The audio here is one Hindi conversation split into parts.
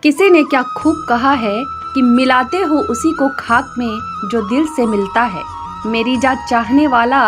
किसी ने क्या खूब कहा है कि मिलाते हो उसी को खाक में जो दिल से मिलता है। मेरी जात चाहने वाला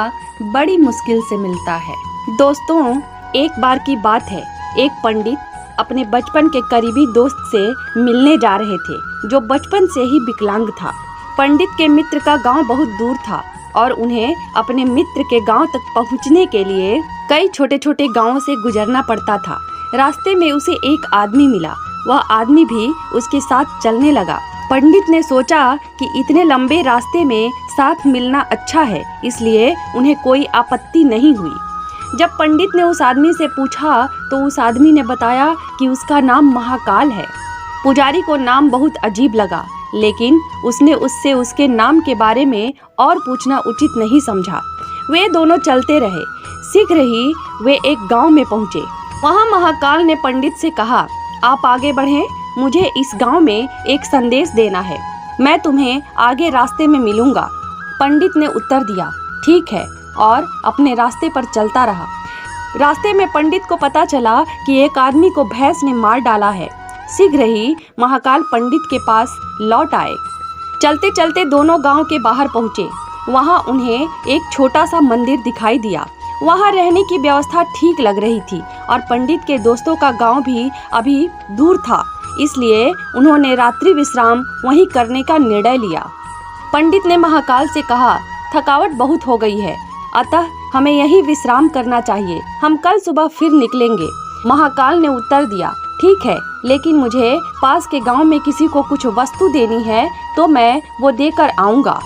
बड़ी मुश्किल से मिलता है। दोस्तों, एक बार की बात है, एक पंडित अपने बचपन के करीबी दोस्त से मिलने जा रहे थे जो बचपन से ही विकलांग था। पंडित के मित्र का गांव बहुत दूर था और उन्हें अपने मित्र के गांव तक पहुंचने के लिए कई छोटे छोटे गांवों से गुजरना पड़ता था। रास्ते में उसे एक आदमी मिला, वह आदमी भी उसके साथ चलने लगा। पंडित ने सोचा कि इतने लंबे रास्ते में साथ मिलना अच्छा है, इसलिए उन्हें कोई आपत्ति नहीं हुई। जब पंडित ने उस आदमी से पूछा तो उस आदमी ने बताया कि उसका नाम महाकाल है। पुजारी को नाम बहुत अजीब लगा, लेकिन उसने उससे उसके नाम के बारे में और पूछना उचित नहीं समझा। वे दोनों चलते रहे। शीघ्र ही वे एक गांव में पहुंचे। वहां महाकाल ने पंडित से कहा, आप आगे बढ़ें, मुझे इस गांव में एक संदेश देना है, मैं तुम्हें आगे रास्ते में मिलूंगा। पंडित ने उत्तर दिया, ठीक है, और अपने रास्ते पर चलता रहा। रास्ते में पंडित को पता चला कि एक आदमी को भैंस ने मार डाला है। शीघ्र ही महाकाल पंडित के पास लौट आए। चलते चलते दोनों गांव के बाहर पहुंचे। वहां उन्हें एक छोटा सा मंदिर दिखाई दिया। वहां रहने की व्यवस्था ठीक लग रही थी और पंडित के दोस्तों का गांव भी अभी दूर था, इसलिए उन्होंने रात्रि विश्राम वहीं करने का निर्णय लिया। पंडित ने महाकाल से कहा, थकावट बहुत हो गई है, अतः हमें यहीं विश्राम करना चाहिए, हम कल सुबह फिर निकलेंगे। महाकाल ने उत्तर दिया, ठीक है, लेकिन मुझे पास के गांव में किसी को कुछ वस्तु देनी है तो मैं वो देकर आऊंगा।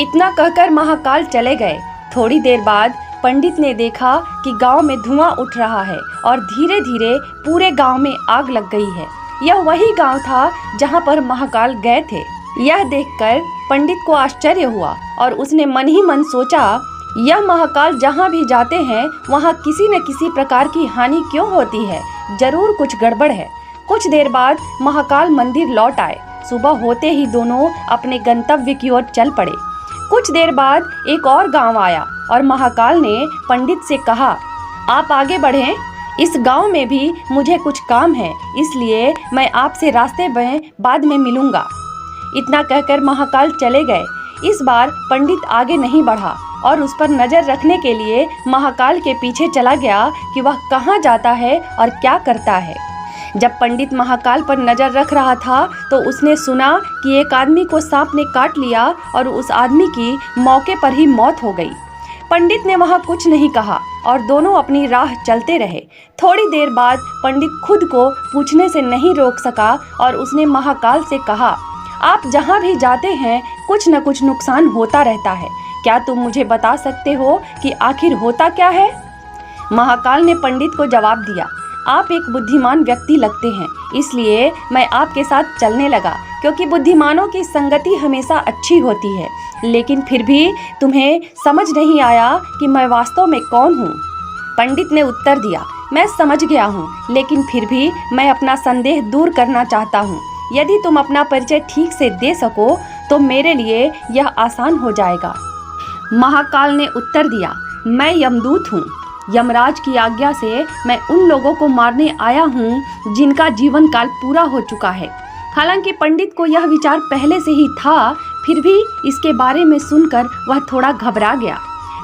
इतना कहकर महाकाल चले गए। थोड़ी देर बाद पंडित ने देखा कि गांव में धुआं उठ रहा है और धीरे धीरे पूरे गांव में आग लग गई है। यह वही गांव था जहां पर महाकाल गए थे। यह देखकर पंडित को आश्चर्य हुआ और उसने मन ही मन सोचा, यह महाकाल जहां भी जाते हैं वहां किसी न किसी प्रकार की हानि क्यों होती है, जरूर कुछ गड़बड़ है। कुछ देर बाद महाकाल मंदिर लौट आए। सुबह होते ही दोनों अपने गंतव्य की ओर चल पड़े। कुछ देर बाद एक और गांव आया और महाकाल ने पंडित से कहा, आप आगे बढ़ें, इस गांव में भी मुझे कुछ काम है, इसलिए मैं आपसे रास्ते में बाद में मिलूंगा। इतना कहकर महाकाल चले गए। इस बार पंडित आगे नहीं बढ़ा और उस पर नजर रखने के लिए महाकाल के पीछे चला गया कि वह कहाँ जाता है और क्या करता है। जब पंडित महाकाल पर नजर रख रहा था तो उसने सुना कि एक आदमी को सांप ने काट लिया और उस आदमी की मौके पर ही मौत हो गई। पंडित ने वहां कुछ नहीं कहा और दोनों अपनी राह चलते रहे। थोड़ी देर बाद पंडित खुद को पूछने से नहीं रोक सका और उसने महाकाल से कहा, आप जहां भी जाते हैं कुछ न कुछ नुकसान होता रहता है, क्या तुम मुझे बता सकते हो कि आखिर होता क्या है? महाकाल ने पंडित को जवाब दिया, आप एक बुद्धिमान व्यक्ति लगते हैं, इसलिए मैं आपके साथ चलने लगा, क्योंकि बुद्धिमानों की संगति हमेशा अच्छी होती है। लेकिन फिर भी तुम्हें समझ नहीं आया कि मैं वास्तव में कौन हूँ। पंडित ने उत्तर दिया, मैं समझ गया हूँ, लेकिन फिर भी मैं अपना संदेह दूर करना चाहता हूँ। यदि तुम अपना परिचय ठीक से दे सको तो मेरे लिए यह आसान हो जाएगा। महाकाल ने उत्तर दिया, मैं यमदूत हूँ। यमराज की आज्ञा से मैं उन लोगों को मारने आया हूँ जिनका जीवन काल पूरा हो चुका है। हालांकि पंडित को यह विचार पहले से ही था, फिर भी इसके बारे में सुनकर वह थोड़ा घबरा गया।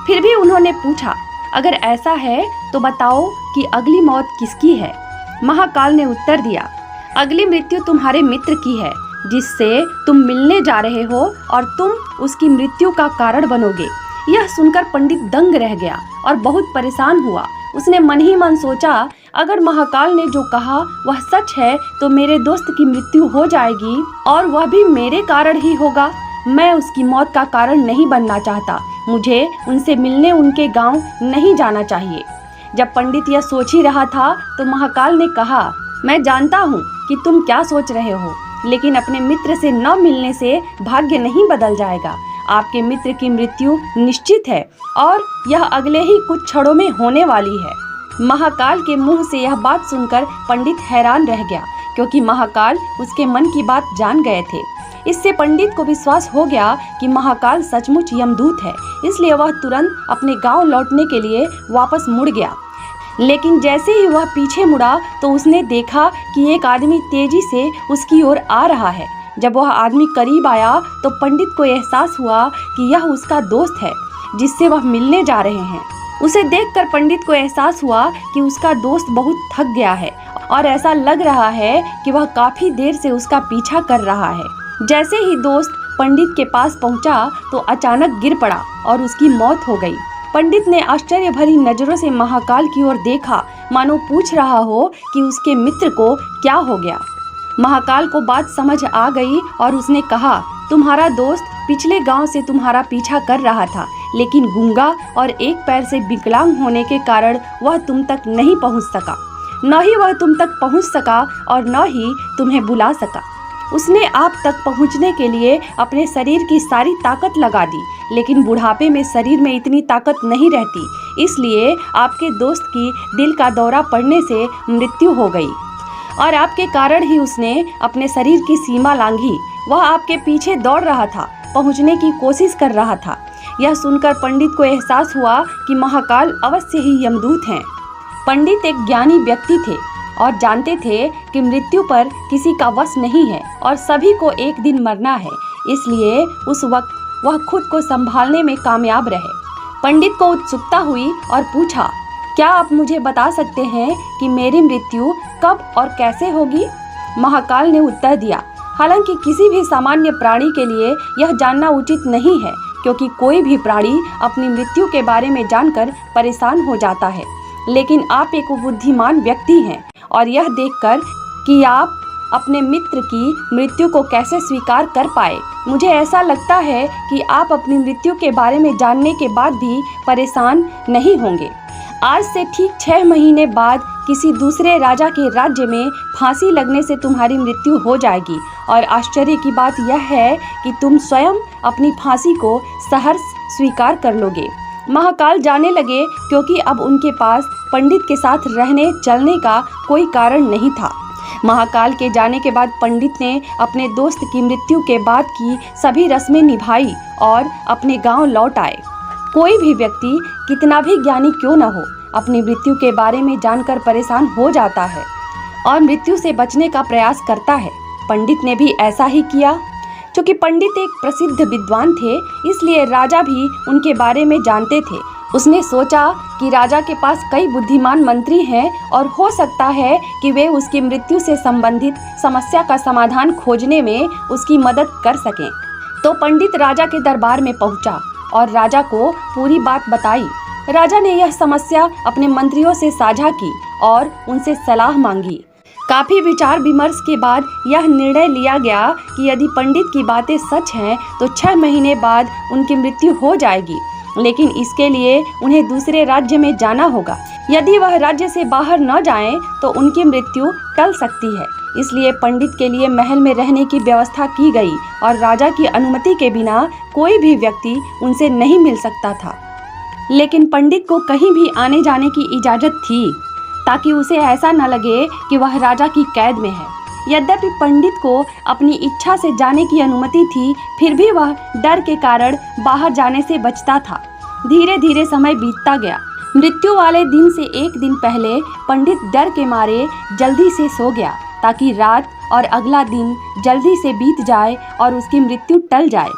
फिर भी उन्होंने पूछा, अगर ऐसा है तो बताओ कि अगली मौत किसकी है? महाकाल ने उत्तर दिया, अगली मृत्यु तुम्हारे मित्र की है, जिससे तुम मिलने जा रहे हो और तुम उसकी मृत्यु का कारण बनोगे। यह सुनकर पंडित दंग रह गया और बहुत परेशान हुआ। उसने मन ही मन सोचा, अगर महाकाल ने जो कहा वह सच है तो मेरे दोस्त की मृत्यु हो जाएगी और वह भी मेरे कारण ही होगा। मैं उसकी मौत का कारण नहीं बनना चाहता, मुझे उनसे मिलने उनके गांव नहीं जाना चाहिए। जब पंडित यह सोच ही रहा था तो महाकाल ने कहा, मैं जानता हूँ कि तुम क्या सोच रहे हो, लेकिन अपने मित्र से न मिलने से भाग्य नहीं बदल जाएगा। आपके मित्र की मृत्यु निश्चित है और यह अगले ही कुछ क्षणों में होने वाली है। महाकाल के मुंह से यह बात सुनकर पंडित हैरान रह गया, क्योंकि महाकाल उसके मन की बात जान गए थे। इससे पंडित को विश्वास हो गया कि महाकाल सचमुच यमदूत है, इसलिए वह तुरंत अपने गांव लौटने के लिए वापस मुड़ गया। लेकिन जैसे ही वह पीछे मुड़ा तो उसने देखा कि एक आदमी तेजी से उसकी ओर आ रहा है। जब वह आदमी करीब आया तो पंडित को एहसास हुआ कि यह उसका दोस्त है जिससे वह मिलने जा रहे हैं। उसे देखकर पंडित को एहसास हुआ कि उसका दोस्त बहुत थक गया है और ऐसा लग रहा है कि वह काफी देर से उसका पीछा कर रहा है। जैसे ही दोस्त पंडित के पास पहुंचा तो अचानक गिर पड़ा और उसकी मौत हो गई। पंडित ने आश्चर्य भरी नजरों से महाकाल की ओर देखा, मानो पूछ रहा हो कि उसके मित्र को क्या हो गया। महाकाल को बात समझ आ गई और उसने कहा, तुम्हारा दोस्त पिछले गांव से तुम्हारा पीछा कर रहा था, लेकिन गूंगा और एक पैर से विकलांग होने के कारण वह तुम तक नहीं पहुंच सका। न ही वह तुम तक पहुंच सका और न ही तुम्हें बुला सका। उसने आप तक पहुंचने के लिए अपने शरीर की सारी ताकत लगा दी, लेकिन बुढ़ापे में शरीर में इतनी ताकत नहीं रहती, इसलिए आपके दोस्त की दिल का दौरा पड़ने से मृत्यु हो गई और आपके कारण ही उसने अपने शरीर की सीमा लांघी। वह आपके पीछे दौड़ रहा था, पहुंचने की कोशिश कर रहा था। यह सुनकर पंडित को एहसास हुआ कि महाकाल अवश्य ही यमदूत हैं। पंडित एक ज्ञानी व्यक्ति थे और जानते थे कि मृत्यु पर किसी का वश नहीं है और सभी को एक दिन मरना है, इसलिए उस वक्त वह खुद को संभालने में कामयाब रहे। पंडित को उत्सुकता हुई और पूछा, क्या आप मुझे बता सकते हैं कि मेरी मृत्यु कब और कैसे होगी? महाकाल ने उत्तर दिया, हालांकि किसी भी सामान्य प्राणी के लिए यह जानना उचित नहीं है, क्योंकि कोई भी प्राणी अपनी मृत्यु के बारे में जानकर परेशान हो जाता है, लेकिन आप एक बुद्धिमान व्यक्ति हैं और यह देखकर कि आप अपने मित्र की मृत्यु को कैसे स्वीकार कर पाए, मुझे ऐसा लगता है कि आप अपनी मृत्यु के बारे में जानने के बाद भी परेशान नहीं होंगे। आज से ठीक 6 महीने बाद किसी दूसरे राजा के राज्य में फांसी लगने से तुम्हारी मृत्यु हो जाएगी और आश्चर्य की बात यह है कि तुम स्वयं अपनी फांसी को सहर्ष स्वीकार कर लोगे। महाकाल जाने लगे, क्योंकि अब उनके पास पंडित के साथ रहने चलने का कोई कारण नहीं था। महाकाल के जाने के बाद पंडित ने अपने दोस्त की मृत्यु के बाद की सभी रस्में निभाई और अपने गांव लौट आए। कोई भी व्यक्ति कितना भी ज्ञानी क्यों न हो, अपनी मृत्यु के बारे में जानकर परेशान हो जाता है और मृत्यु से बचने का प्रयास करता है। पंडित ने भी ऐसा ही किया। क्योंकि पंडित एक प्रसिद्ध विद्वान थे, इसलिए राजा भी उनके बारे में जानते थे। उसने सोचा कि राजा के पास कई बुद्धिमान मंत्री हैं और हो सकता है कि वे उसकी मृत्यु से संबंधित समस्या का समाधान खोजने में उसकी मदद कर सकें। तो पंडित राजा के दरबार में पहुंचा और राजा को पूरी बात बताई। राजा ने यह समस्या अपने मंत्रियों से साझा की और उनसे सलाह मांगी। काफी विचार विमर्श के बाद यह निर्णय लिया गया कि यदि पंडित की बातें सच हैं तो 6 महीने बाद उनकी मृत्यु हो जाएगी, लेकिन इसके लिए उन्हें दूसरे राज्य में जाना होगा। यदि वह राज्य से बाहर न जाएं तो उनकी मृत्यु टल सकती है। इसलिए पंडित के लिए महल में रहने की व्यवस्था की गई और राजा की अनुमति के बिना कोई भी व्यक्ति उनसे नहीं मिल सकता था। लेकिन पंडित को कहीं भी आने जाने की इजाजत थी, ताकि उसे ऐसा न लगे कि वह राजा की कैद में है। यद्यपि पंडित को अपनी इच्छा से जाने की अनुमति थी, फिर भी वह डर के कारण बाहर जाने से बचता था। धीरे धीरे समय बीतता गया। मृत्यु वाले दिन से एक दिन पहले पंडित डर के मारे जल्दी से सो गया, ताकि रात और अगला दिन जल्दी से बीत जाए और उसकी मृत्यु टल जाए।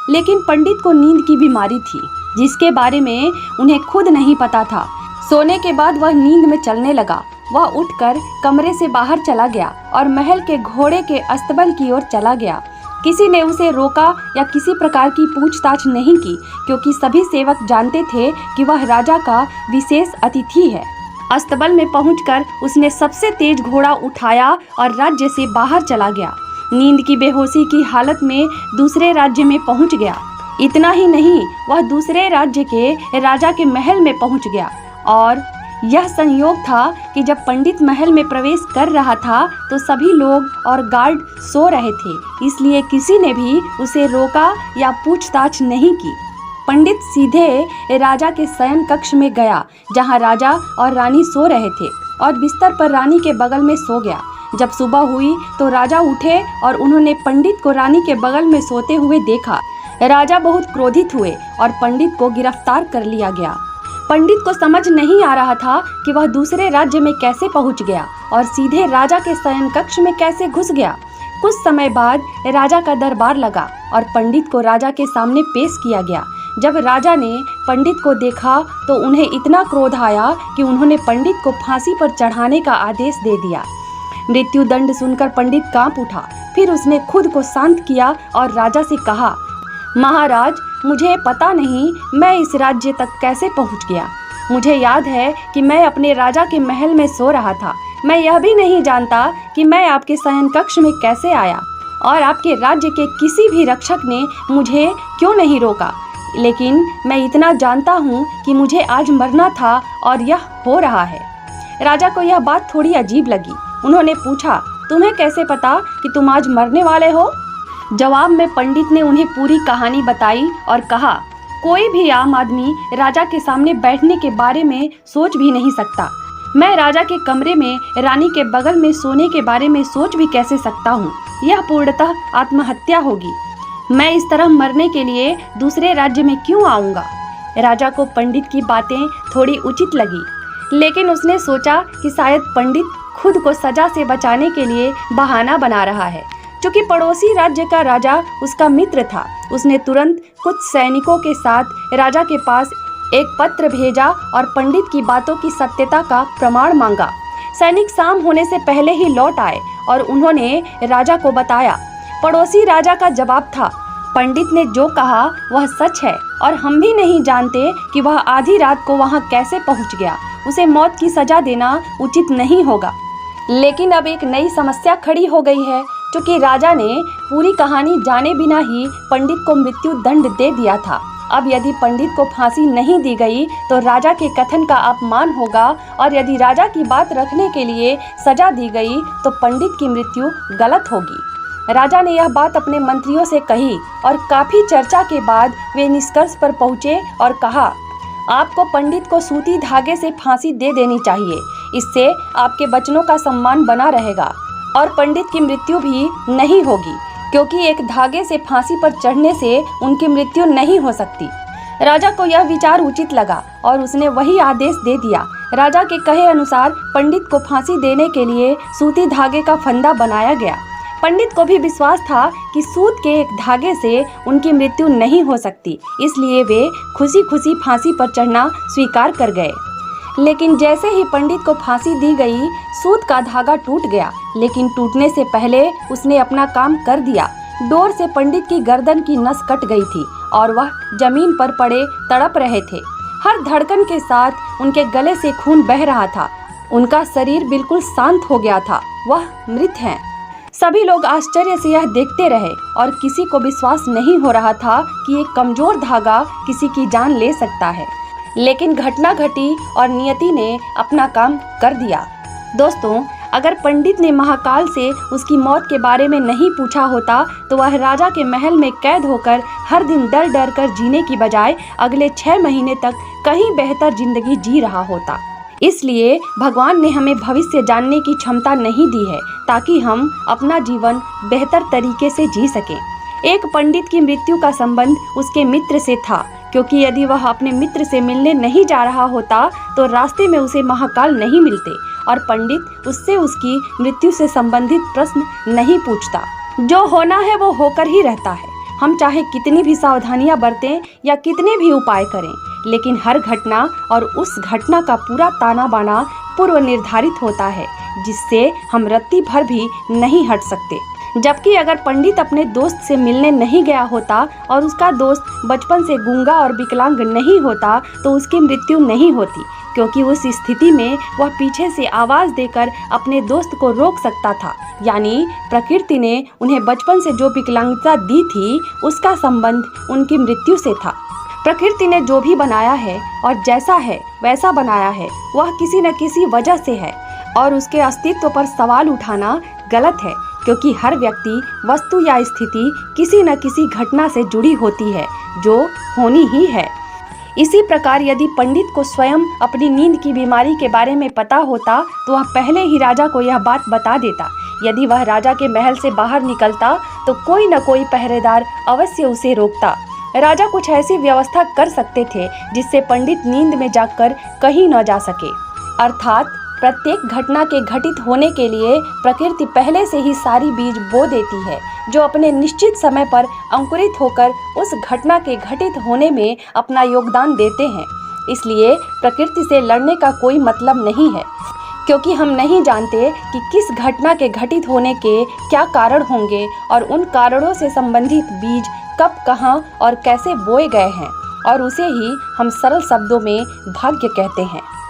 लेकिन पंडित को नींद की बीमारी थी, जिसके बारे में उन्हें खुद नहीं पता था। सोने के बाद वह नींद में चलने लगा। वह उठकर कमरे से बाहर चला गया और महल के घोड़े के अस्तबल की ओर चला गया। किसी ने उसे रोका या किसी प्रकार की पूछताछ नहीं की, क्योंकि सभी सेवक जानते थे कि वह राजा का विशेष अतिथि है। अस्तबल में पहुंचकर उसने सबसे तेज घोड़ा उठाया और राज्य से बाहर चला गया। नींद की बेहोशी की हालत में दूसरे राज्य में पहुंच गया। इतना ही नहीं, वह दूसरे राज्य के राजा के महल में पहुंच गया और यह संयोग था कि जब पंडित महल में प्रवेश कर रहा था तो सभी लोग और गार्ड सो रहे थे, इसलिए किसी ने भी उसे रोका या पूछताछ नहीं की। पंडित सीधे राजा के शयन कक्ष में गया, जहां राजा और रानी सो रहे थे, और बिस्तर पर रानी के बगल में सो गया। जब सुबह हुई तो राजा उठे और उन्होंने पंडित को रानी के बगल में सोते हुए देखा। राजा बहुत क्रोधित हुए और पंडित को गिरफ्तार कर लिया गया। पंडित को समझ नहीं आ रहा था कि वह दूसरे राज्य में कैसे पहुंच गया और सीधे राजा के शयन कक्ष में कैसे घुस गया। कुछ समय बाद राजा का दरबार लगा और पंडित को राजा के सामने पेश किया गया। जब राजा ने पंडित को देखा तो उन्हें इतना क्रोध आया कि उन्होंने पंडित को फांसी पर चढ़ाने का आदेश दे दिया। मृत्यु दंड सुनकर पंडित कांप उठा। फिर उसने खुद को शांत किया और राजा से कहा, महाराज, मुझे पता नहीं मैं इस राज्य तक कैसे पहुंच गया। मुझे याद है कि मैं अपने राजा के महल में सो रहा था। मैं यह भी नहीं जानता कि मैं आपके शयन कक्ष में कैसे आया और आपके राज्य के किसी भी रक्षक ने मुझे क्यों नहीं रोका। लेकिन मैं इतना जानता हूँ कि मुझे आज मरना था और यह हो रहा है। राजा को यह बात थोड़ी अजीब लगी। उन्होंने पूछा, तुम्हें कैसे पता कि तुम आज मरने वाले हो? जवाब में पंडित ने उन्हें पूरी कहानी बताई और कहा, कोई भी आम आदमी राजा के सामने बैठने के बारे में सोच भी नहीं सकता। मैं राजा के कमरे में रानी के बगल में सोने के बारे में सोच भी कैसे सकता हूँ? यह पूर्णतः आत्महत्या होगी। मैं इस तरह मरने के लिए दूसरे राज्य में क्यों आऊँगा? राजा को पंडित की बातें थोड़ी उचित लगी, लेकिन उसने सोचा कि शायद पंडित खुद को सजा से बचाने के लिए बहाना बना रहा है। क्योंकि पड़ोसी राज्य का राजा उसका मित्र था, उसने तुरंत कुछ सैनिकों के साथ राजा के पास एक पत्र भेजा और पंडित की बातों की सत्यता का प्रमाण मांगा। सैनिक शाम होने से पहले ही लौट आए और उन्होंने राजा को बताया। पड़ोसी राजा का जवाब था, पंडित ने जो कहा वह सच है और हम भी नहीं जानते कि वह आधी रात को वहां कैसे पहुंच गया। उसे मौत की सजा देना उचित नहीं होगा। लेकिन अब एक नई समस्या खड़ी हो गई है, क्योंकि राजा ने पूरी कहानी जाने बिना ही पंडित को मृत्यु दंड दे दिया था। अब यदि पंडित को फांसी नहीं दी गई तो राजा के कथन का अपमान होगा और यदि राजा की बात रखने के लिए सजा दी गई तो पंडित की मृत्यु गलत होगी। राजा ने यह बात अपने मंत्रियों से कही और काफी चर्चा के बाद वे निष्कर्ष पर पहुंचे और कहा, आपको पंडित को सूती धागे से फांसी दे देनी चाहिए। इससे आपके वचनों का सम्मान बना रहेगा और पंडित की मृत्यु भी नहीं होगी, क्योंकि एक धागे से फांसी पर चढ़ने से उनकी मृत्यु नहीं हो सकती। राजा को यह विचार उचित लगा और उसने वही आदेश दे दिया। राजा के कहे अनुसार पंडित को फांसी देने के लिए सूती धागे का फंदा बनाया गया। पंडित को भी विश्वास था कि सूत के एक धागे से उनकी मृत्यु नहीं हो सकती, इसलिए वे खुशी खुशी फांसी पर चढ़ना स्वीकार कर गए। लेकिन जैसे ही पंडित को फांसी दी गई, सूत का धागा टूट गया, लेकिन टूटने से पहले उसने अपना काम कर दिया। डोर से पंडित की गर्दन की नस कट गई थी और वह जमीन पर पड़े तड़प रहे थे। हर धड़कन के साथ उनके गले से खून बह रहा था। उनका शरीर बिल्कुल शांत हो गया था। वह मृत हैं। सभी लोग आश्चर्य से यह देखते रहे और किसी को विश्वास नहीं हो रहा था कि एक कमजोर धागा किसी की जान ले सकता है। लेकिन घटना घटी और नियति ने अपना काम कर दिया। दोस्तों, अगर पंडित ने महाकाल से उसकी मौत के बारे में नहीं पूछा होता तो वह राजा के महल में कैद होकर हर दिन डर डर कर जीने की बजाय अगले 6 महीने तक कहीं बेहतर जिंदगी जी रहा होता। इसलिए भगवान ने हमें भविष्य जानने की क्षमता नहीं दी है ताकि हम अपना जीवन बेहतर तरीके से जी सकें। एक पंडित की मृत्यु का संबंध उसके मित्र से था, क्योंकि यदि वह अपने मित्र से मिलने नहीं जा रहा होता तो रास्ते में उसे महाकाल नहीं मिलते और पंडित उससे उसकी मृत्यु से संबंधित प्रश्न नहीं पूछता। जो होना है वो होकर ही रहता है। हम चाहे कितनी भी सावधानियां बरतें या कितने भी उपाय करें, लेकिन हर घटना और उस घटना का पूरा ताना बाना पूर्व निर्धारित होता है, जिससे हम रत्ती भर भी नहीं हट सकते। जबकि अगर पंडित अपने दोस्त से मिलने नहीं गया होता और उसका दोस्त बचपन से गूंगा और विकलांग नहीं होता तो उसकी मृत्यु नहीं होती, क्योंकि उस स्थिति में वह पीछे से आवाज देकर अपने दोस्त को रोक सकता था। यानी प्रकृति ने उन्हें बचपन से जो विकलांगता दी थी उसका संबंध उनकी मृत्यु से था। प्रकृति ने जो भी बनाया है और जैसा है वैसा बनाया है, वह किसी न किसी वजह से है और उसके अस्तित्व पर सवाल उठाना गलत है, क्योंकि हर व्यक्ति, वस्तु या स्थिति किसी न किसी घटना से जुड़ी होती है जो होनी ही है। इसी प्रकार यदि पंडित को स्वयं अपनी नींद की बीमारी के बारे में पता होता तो वह पहले ही राजा को यह बात बता देता। यदि वह राजा के महल से बाहर निकलता तो कोई न कोई पहरेदार अवश्य उसे रोकता राजा कुछ ऐसी व्यवस्था कर सकते थे जिससे पंडित नींद में जाकर कहीं न जा सके। अर्थात प्रत्येक घटना के घटित होने के लिए प्रकृति पहले से ही सारी बीज बो देती है, जो अपने निश्चित समय पर अंकुरित होकर उस घटना के घटित होने में अपना योगदान देते हैं। इसलिए प्रकृति से लड़ने का कोई मतलब नहीं है, क्योंकि हम नहीं जानते कि किस घटना के घटित होने के क्या कारण होंगे और उन कारणों से संबंधित बीज कब, कहाँ और कैसे बोए गए हैं, और उसे ही हम सरल शब्दों में भाग्य कहते हैं।